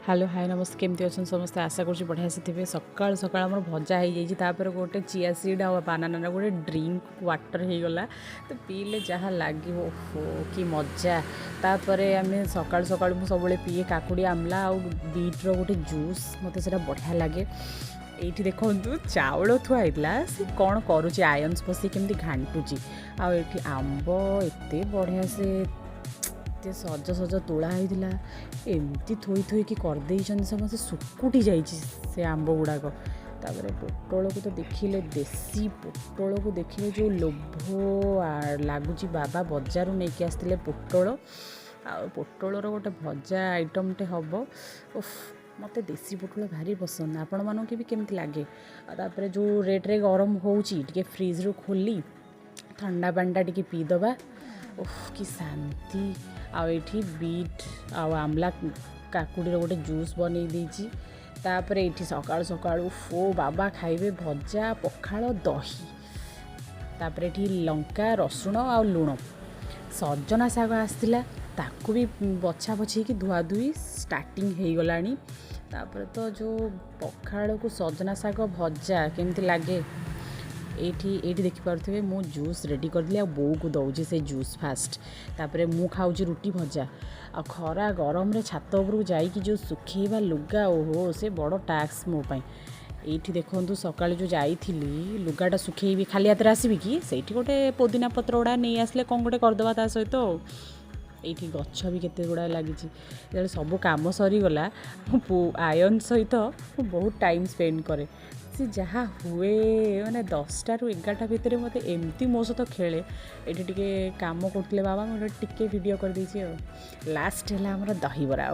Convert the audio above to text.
Hello hi नमस्ते केमती अच्छा समस्ते आशा कर बढ़िया से थे सकाल सकाल आम भजा हो जापर गोटे चिया सीड आ बानाना गोटे ड्रिंक वाटर हो गला तो पीले जहाँ लगे ओहो कि मजा तापर आम सकाल सकाल मुझे सब पीए काकुड़ी आमला आ बीट्र गोटे जूस मत से बढ़िया लगे ये देखु चाउल थुआई सी कौन करुच्ची आयन्स बस केमती घाटुची आठ आंब एत बढ़िया से एत सज सज तोड़ा होता एमती थोई थोई कि करदे समस्त सुकुटी से आंब गुड़ाक तापर पोटल को तो देखिले देसी पोटल को देखिले जो लोभ लगुच बाबा बजार नहीं आसते पोटल पोटल गोटे भजा आइटमटे हम उफ मत देसी पोटल भारी पसंद आपण मानक भी केमती लगे तापर जो रेट्रे गरम होची फ्रिज रू खोली ठंडा पानीटा टी पीदबा उफ कि शांति आठी बीट आमला काकुड़ी गोटे जूस बन तापर ये सकाल सकाल फो बाबा खाइबे भजा पखाल दही तापर ये लंका रसुण आ लुण सजना शाग आसला ताकू भी बछा बछे कि धुआ धुई स्टार्टिंग हो गलानी तापर तो जो पखाल को सजना शाग भजा केमती लगे ये देखिपे मु जूस रेडी कर दिली बो को दौची से जूस फास्ट तापर मु खाऊँ रुटी भजा आ खरा गरम रे छात उपरକୁ जाइकी जो सुखेबा लुगा ओहो से बड़ टास्क मो पाई ये देखु सकाल जो जाइली लुगाटा सुखेबी खाली हाथ आसबि कि सही गोटे पुदीना पत्र गुड़ा नहीं आसले कौन गोटे करदे ता सहित ये गच भी केते गुड़ा लगी सब कम सरीगला आयन सहित बहुत टाइम स्पेंड करे सी जहाँ हुए मैंने 10टा ରୁ 11टा भितर मत एमती मो सहित खेले ये टे काम करते बाबा मुझे टे भिडियो कर लास्ट है दहीबरा।